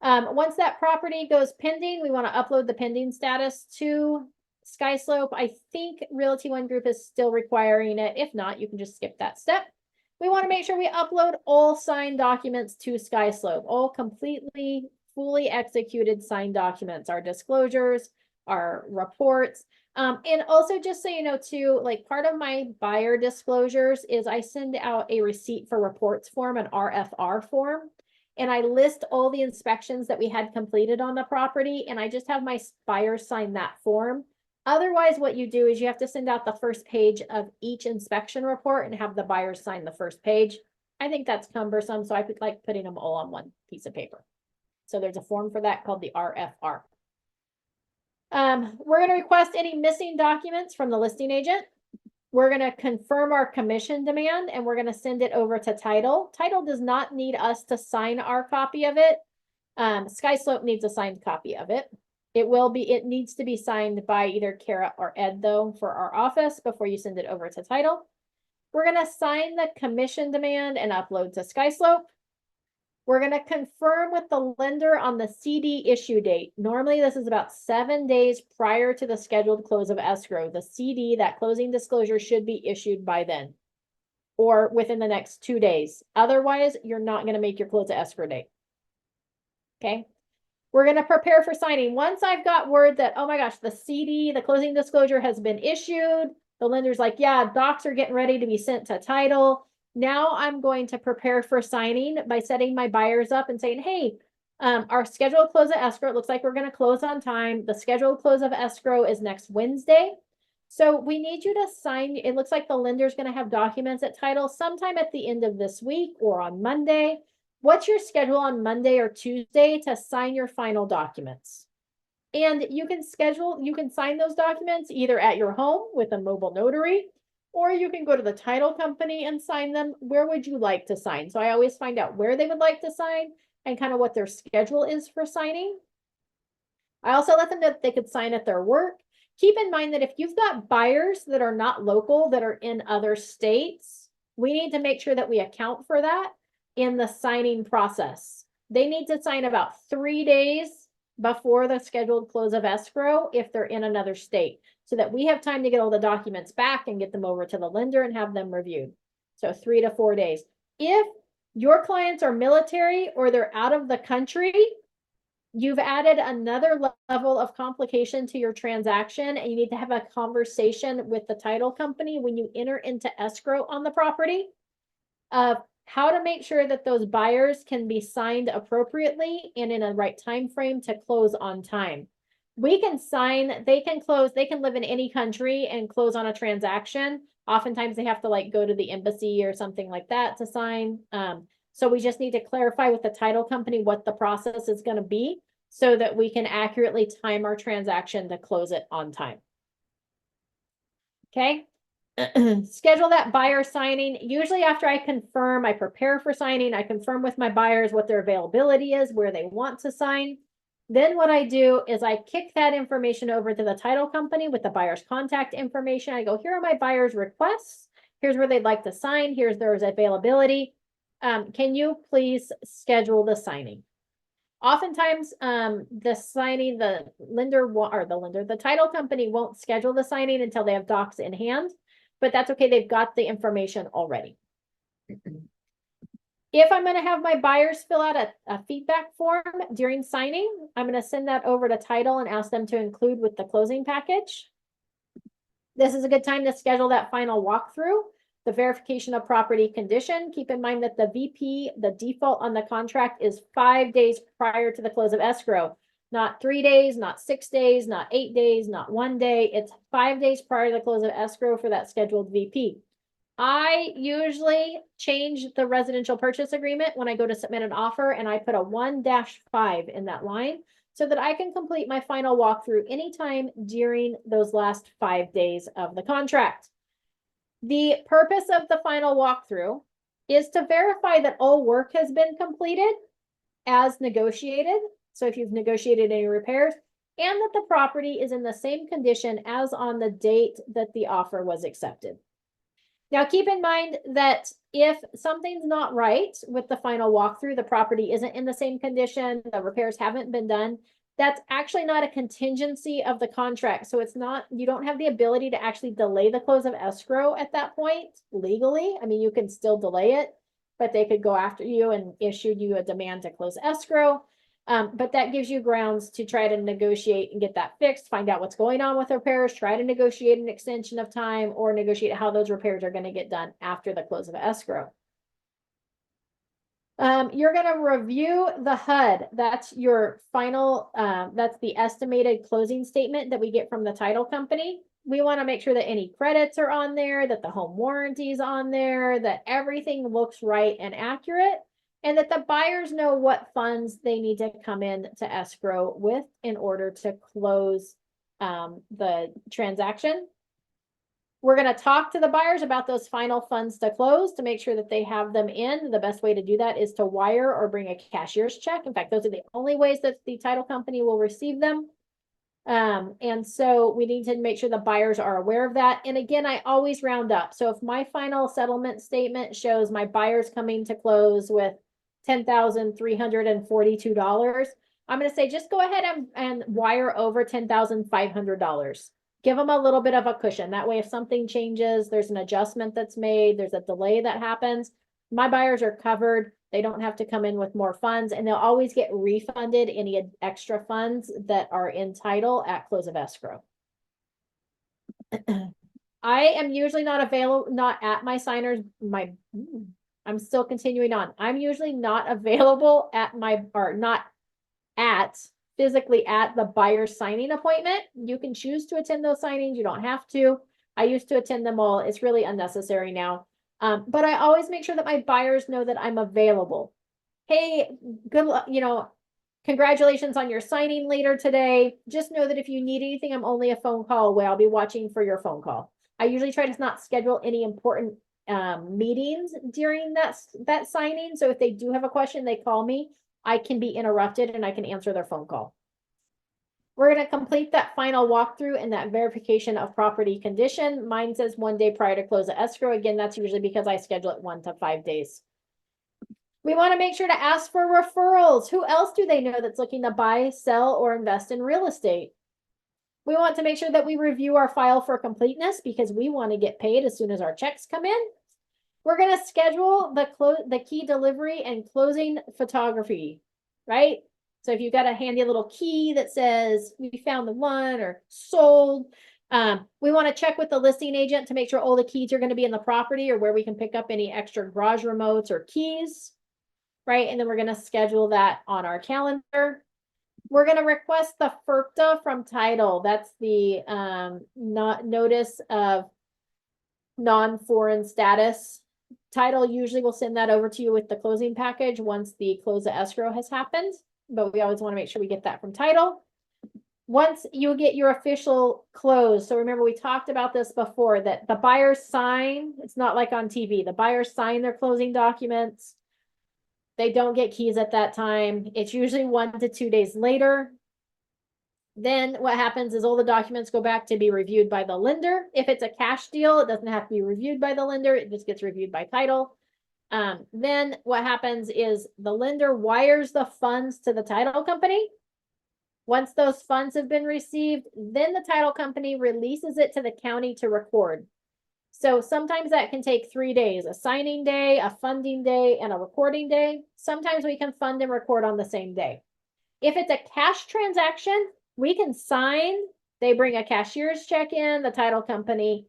Once that property goes pending, we want to upload the pending status to SkySlope. I think Realty One Group is still requiring it. If not, you can just skip that step. We want to make sure we upload all signed documents to SkySlope, all completely, fully executed signed documents, our disclosures, our reports. And also just so you know too, like part of my buyer disclosures is I send out a receipt for reports form, an RFR form. And I list all the inspections that we had completed on the property, and I just have my buyers sign that form. Otherwise, what you do is you have to send out the first page of each inspection report and have the buyers sign the first page. I think that's cumbersome, so I like putting them all on one piece of paper. So there's a form for that called the RFR. We're going to request any missing documents from the listing agent. We're going to confirm our commission demand, and we're going to send it over to title. Title does not need us to sign our copy of it. SkySlope needs a signed copy of it. It needs to be signed by either Kara or Ed though for our office before you send it over to title. We're going to sign the commission demand and upload to SkySlope. We're going to confirm with the lender on the CD issue date. Normally, this is about 7 days prior to the scheduled close of escrow. The CD, that closing disclosure, should be issued by then or within the next 2 days. Otherwise, you're not going to make your close of escrow date. Okay. We're going to prepare for signing. Once I've got word that, oh my gosh, the CD, the closing disclosure has been issued, the lender's like, yeah, docs are getting ready to be sent to title. Now I'm going to prepare for signing by setting my buyers up and saying, hey, our scheduled close of escrow, it looks like we're going to close on time. The scheduled close of escrow is next Wednesday. So we need you to sign. It looks like the lender's going to have documents at title sometime at the end of this week or on Monday. What's your schedule on Monday or Tuesday to sign your final documents? And you can sign those documents either at your home with a mobile notary, or you can go to the title company and sign them. Where would you like to sign? So I always find out where they would like to sign and kind of what their schedule is for signing. I also let them know that they could sign at their work. Keep in mind that if you've got buyers that are not local, that are in other states, we need to make sure that we account for that in the signing process. They need to sign about 3 days before the scheduled close of escrow if they're in another state, so that we have time to get all the documents back and get them over to the lender and have them reviewed. So 3 to 4 days. If your clients are military or they're out of the country, you've added another level of complication to your transaction, and you need to have a conversation with the title company when you enter into escrow on the property of how to make sure that those buyers can be signed appropriately and in a right time frame to close on time. We can sign, they can close, they can live in any country and close on a transaction. Oftentimes they have to like go to the embassy or something like that to sign. So we just need to clarify with the title company what the process is going to be so that we can accurately time our transaction to close it on time. Okay. Schedule that buyer signing. Usually after I confirm, I prepare for signing, I confirm with my buyers what their availability is, where they want to sign. Then what I do is I kick that information over to the title company with the buyer's contact information. I go, here are my buyer's requests. Here's where they'd like to sign. Here's their availability. Can you please schedule the signing? Oftentimes, the signing, the title company won't schedule the signing until they have docs in hand, but that's okay. They've got the information already. If I'm going to have my buyers fill out a feedback form during signing, I'm going to send that over to title and ask them to include with the closing package. This is a good time to schedule that final walkthrough The verification of property condition, keep in mind that the VP, the default on the contract is 5 days prior to the close of escrow. Not 3 days, not 6 days, not 8 days, not 1 day. It's 5 days prior to the close of escrow for that scheduled VP. I usually change the residential purchase agreement when I go to submit an offer, and I put a 1-5 in that line so that I can complete my final walkthrough anytime during those last 5 days of the contract. The purpose of the final walkthrough is to verify that all work has been completed as negotiated. So if you've negotiated any repairs, and that the property is in the same condition as on the date that the offer was accepted. Now, keep in mind that if something's not right with the final walkthrough, the property isn't in the same condition, the repairs haven't been done, that's actually not a contingency of the contract. So it's not, you don't have the ability to actually delay the close of escrow at that point legally. I mean, you can still delay it, but they could go after you and issue you a demand to close escrow. But that gives you grounds to try to negotiate and get that fixed, find out what's going on with repairs, try to negotiate an extension of time, or negotiate how those repairs are going to get done after the close of escrow. You're going to review the HUD. That's your final, that's the estimated closing statement that we get from the title company. We want to make sure that any credits are on there, that the home warranty is on there, that everything looks right and accurate, and that the buyers know what funds they need to come in to escrow with in order to close the transaction. We're going to talk to the buyers about those final funds to close to make sure that they have them in. The best way to do that is to wire or bring a cashier's check. In fact, those are the only ways that the title company will receive them. And so we need to make sure the buyers are aware of that. And again, I always round up. So if my final settlement statement shows my buyers coming to close with $10,342, I'm going to say, just go ahead and wire over $10,500. Give them a little bit of a cushion. That way, if something changes, there's an adjustment that's made, there's a delay that happens, my buyers are covered. They don't have to come in with more funds, and they'll always get refunded any extra funds that are in title at close of escrow. I am usually not available, not at my signers, I'm still continuing on. I'm usually not available at not physically at the buyer signing appointment. You can choose to attend those signings. You don't have to. I used to attend them all. It's really unnecessary now. But I always make sure that my buyers know that I'm available. Hey, good luck, congratulations on your signing later today. Just know that if you need anything, I'm only a phone call away. I'll be watching for your phone call. I usually try to not schedule any important meetings during that signing. So if they do have a question, they call me. I can be interrupted and I can answer their phone call. We're going to complete that final walkthrough and that verification of property condition. Mine says 1 day prior to close of escrow. Again, that's usually because I schedule it 1 to 5 days. We want to make sure to ask for referrals. Who else do they know that's looking to buy, sell, or invest in real estate? We want to make sure that we review our file for completeness because we want to get paid as soon as our checks come in. We're going to schedule the key delivery and closing photography, right? So if you've got a handy little key that says we found the one or sold, we want to check with the listing agent to make sure all the keys are going to be in the property or where we can pick up any extra garage remotes or keys, right? And then we're going to schedule that on our calendar. We're going to request the FERPTA from title. That's the notice of non-foreign status. Title usually will send that over to you with the closing package once the close of escrow has happened, but we always want to make sure we get that from title. Once you get your official close, so remember we talked about this before, that the buyers sign, it's not like on TV, the buyers sign their closing documents. They don't get keys at that time. It's usually 1 to 2 days later. Then what happens is all the documents go back to be reviewed by the lender. If it's a cash deal, it doesn't have to be reviewed by the lender. It just gets reviewed by title. Then what happens is the lender wires the funds to the title company. Once those funds have been received, then the title company releases it to the county to record. So sometimes that can take 3 days, a signing day, a funding day, and a recording day. Sometimes we can fund and record on the same day. If it's a cash transaction, we can sign, they bring a cashier's check in, the title company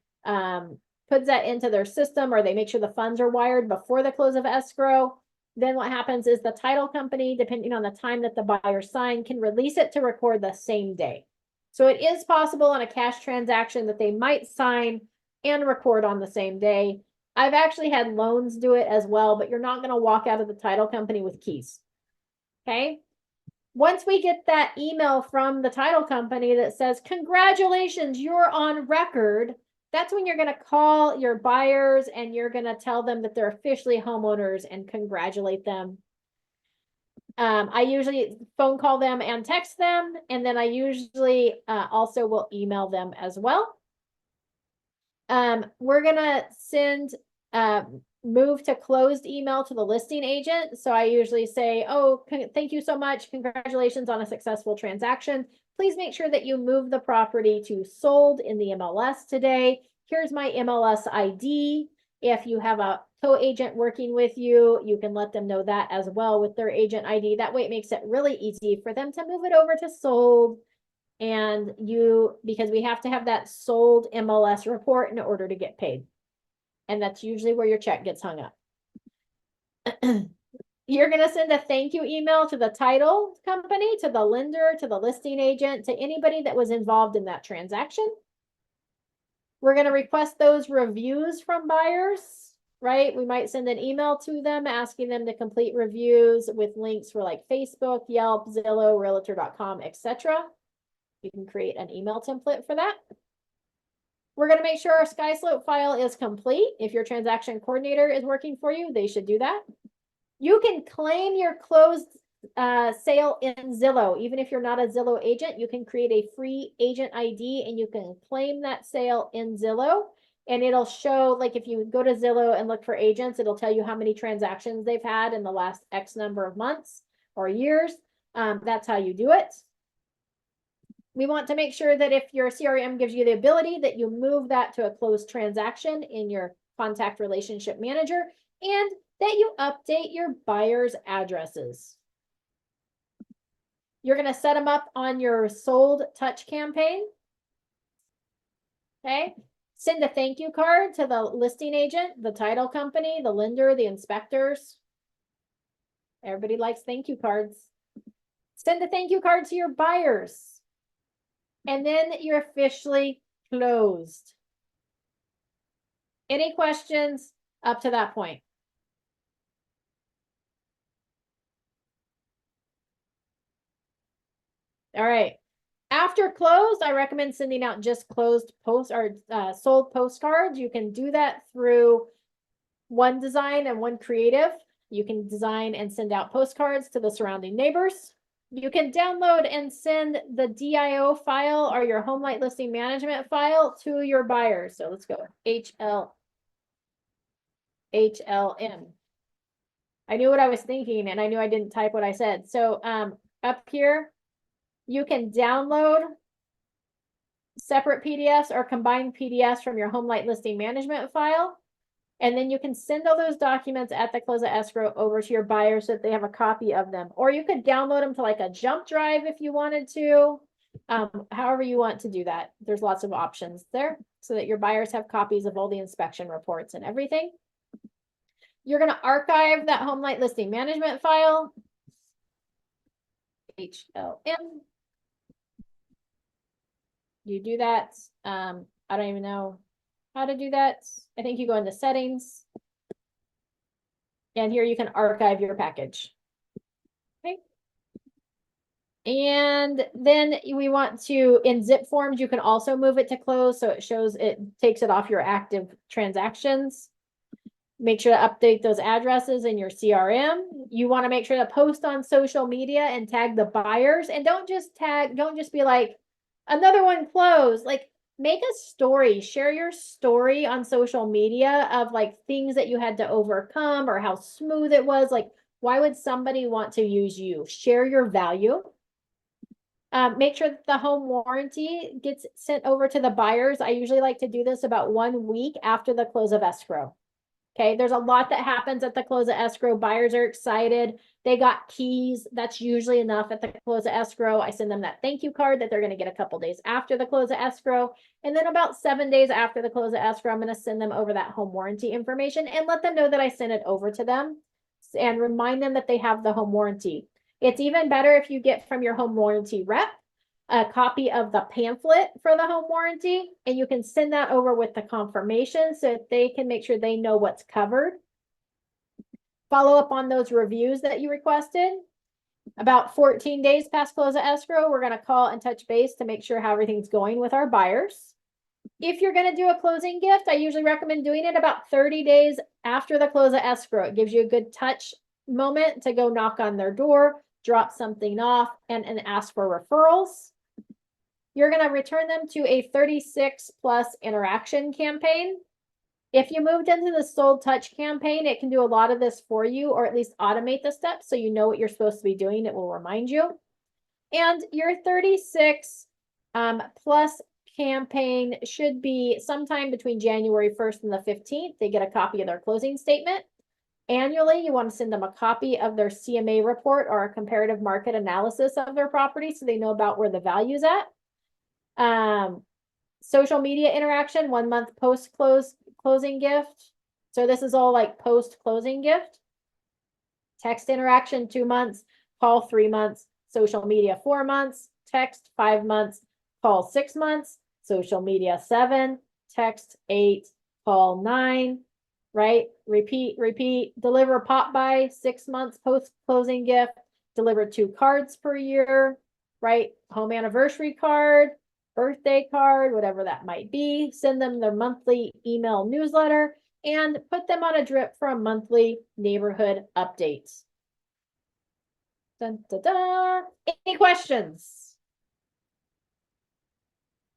puts that into their system, or they make sure the funds are wired before the close of escrow. Then what happens is the title company, depending on the time that the buyer signed, can release it to record the same day. So it is possible on a cash transaction that they might sign and record on the same day. I've actually had loans do it as well, but you're not going to walk out of the title company with keys. Okay. Once we get that email from the title company that says, congratulations, you're on record, that's when you're going to call your buyers and you're going to tell them that they're officially homeowners and congratulate them. I usually phone call them and text them, and then I usually also will email them as well. We're going to send move to closed email to the listing agent. So I usually say, oh, thank you so much. Congratulations on a successful transaction. Please make sure that you move the property to sold in the MLS today. Here's my MLS ID. If you have a co-agent working with you, you can let them know that as well with their agent ID. That way it makes it really easy for them to move it over to sold. And because we have to have that sold MLS report in order to get paid. And that's usually where your check gets hung up. You're going to send a thank you email to the title company, to the lender, to the listing agent, to anybody that was involved in that transaction. We're going to request those reviews from buyers, right? We might send an email to them asking them to complete reviews with links for like Facebook, Yelp, Zillow, Realtor.com, etc. You can create an email template for that. We're going to make sure our SkySlope file is complete. If your transaction coordinator is working for you, they should do that. You can claim your closed sale in Zillow. Even if you're not a Zillow agent, you can create a free agent ID and you can claim that sale in Zillow. And it'll show, like if you go to Zillow and look for agents, it'll tell you how many transactions they've had in the last X number of months or years. That's how you do it. We want to make sure that if your CRM gives you the ability that you move that to a closed transaction in your contact relationship manager and that you update your buyers' addresses. You're going to set them up on your sold touch campaign. Okay. Send a thank you card to the listing agent, the title company, the lender, the inspectors. Everybody likes thank you cards. Send a thank you card to your buyers. And then you're officially closed. Any questions up to that point? All right. After closed, I recommend sending out just closed post or sold postcards. You can do that through One Design and One Creative. You can design and send out postcards to the surrounding neighbors. You can download and send the DIO file or your home light listing management file to your buyers. So let's go HLM. I knew what I was thinking and I knew I didn't type what I said. So up here, you can download separate PDFs or combined PDFs from your home light listing management file. And then you can send all those documents at the close of escrow over to your buyers so that they have a copy of them. Or you could download them to like a jump drive if you wanted to. However you want to do that. There's lots of options there so that your buyers have copies of all the inspection reports and everything. You're going to archive that home light listing management file. HLM. You do that. I don't even know how to do that. I think you go into settings. And here you can archive your package. Okay. And then we want to, in zip forms, you can also move it to close. So it shows, it takes it off your active transactions. Make sure to update those addresses in your CRM. You want to make sure to post on social media and tag the buyers. And don't just be like, another one closed. Like, make a story, share your story on social media of like things that you had to overcome or how smooth it was. Like, why would somebody want to use you? Share your value. Make sure that the home warranty gets sent over to the buyers. I usually like to do this about 1 week after the close of escrow. Okay, there's a lot that happens at the close of escrow. Buyers are excited. They got keys. That's usually enough at the close of escrow. I send them that thank you card that they're going to get a couple days after the close of escrow. And then about 7 days after the close of escrow, I'm going to send them over that home warranty information and let them know that I sent it over to them and remind them that they have the home warranty. It's even better if you get from your home warranty rep a copy of the pamphlet for the home warranty, and you can send that over with the confirmation so that they can make sure they know what's covered. Follow up on those reviews that you requested. About 14 days past close of escrow, we're going to call and touch base to make sure how everything's going with our buyers. If you're going to do a closing gift, I usually recommend doing it about 30 days after the close of escrow. It gives you a good touch moment to go knock on their door, drop something off, and ask for referrals. You're going to return them to a 36 plus interaction campaign. If you moved into the sold touch campaign, it can do a lot of this for you, or at least automate the steps so you know what you're supposed to be doing. It will remind you. And your 36 plus campaign should be sometime between January 1st and the 15th. They get a copy of their closing statement. Annually, you want to send them a copy of their CMA report or a comparative market analysis of their property so they know about where the value's at. Social media interaction, 1 month post closing gift. So this is all like post closing gift. Text interaction, 2 months, call 3 months, social media 4 months, text 5 months, call 6 months, social media 7, text 8, call 9, right? Repeat, deliver pop by 6 months post closing gift, deliver 2 cards per year, right? Home anniversary card, birthday card, whatever that might be, send them their monthly email newsletter, and put them on a drip for a monthly neighborhood update. Dun, dun, dun. Any questions?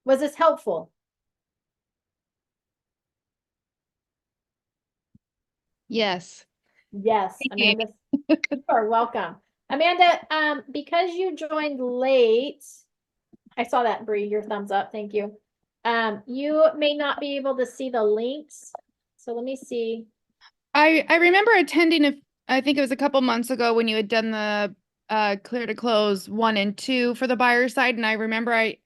Was this helpful? Yes. Yes, Thank you, Amanda, you are welcome. Amanda, because you joined late, I saw that, Bree, your thumbs up, thank you. You may not be able to see the links, so let me see. I remember attending I think it was a couple months ago when you had done the clear to close 1 and 2 for the buyer side, and I remember I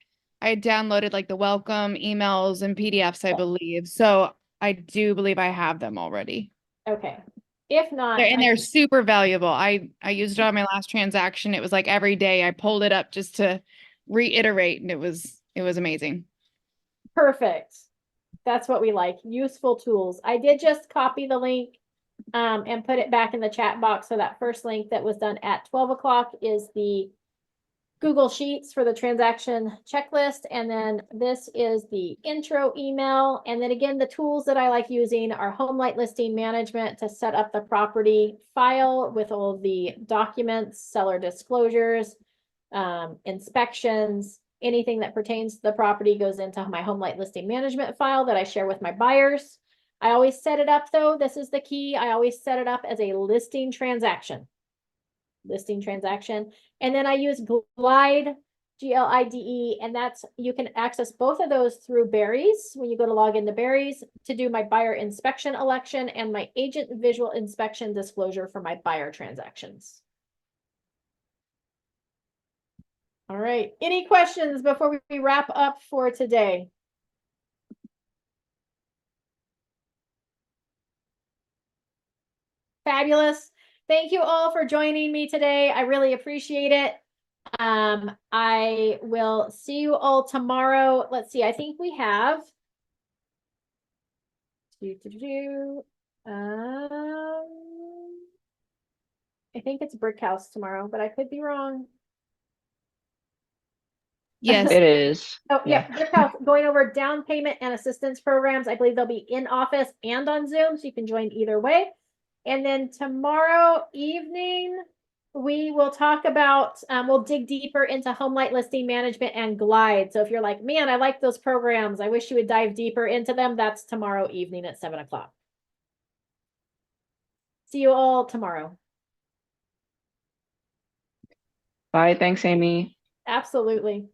had downloaded like the welcome emails and PDFs, I believe. So I do believe I have them already. Okay, if not, They're super valuable. I used it on my last transaction. It was like every day I pulled it up just to reiterate, and it was amazing. perfect. That's what we like, useful tools. I did just copy the link and put it back in the chat box. So that first link that was done at 12 o'clock is the Google Sheets for the transaction checklist. And then this is the intro email. And then again, the tools that I like using are HomeLight Listing Management to set up the property file with all of the documents, seller disclosures, inspections, anything that pertains to the property goes into my HomeLight Listing Management file that I share with my buyers. I always set it up though, this is the key, I always set it up as a listing transaction. And then I use Glide, Glide, and that's, you can access both of those through Berries when you go to log into Berries to do my buyer inspection election and my agent visual inspection disclosure for my buyer transactions. All right, any questions before we wrap up for today? Fabulous. Thank you all for joining me today. I really appreciate it. I will see you all tomorrow. Let's see, I think we have I think it's Brick House tomorrow, but I could be wrong. Yes. It is. Oh, yeah, Brick House, going over down payment and assistance programs. I believe they'll be in office and on Zoom, so you can join either way. And then tomorrow evening, we will talk about, we'll dig deeper into HomeLight Listing Management and Glide. So if you're like, man, I like those programs, I wish you would dive deeper into them, that's tomorrow evening at 7 o'clock. See you all tomorrow. Bye. Thanks, Amy. Absolutely.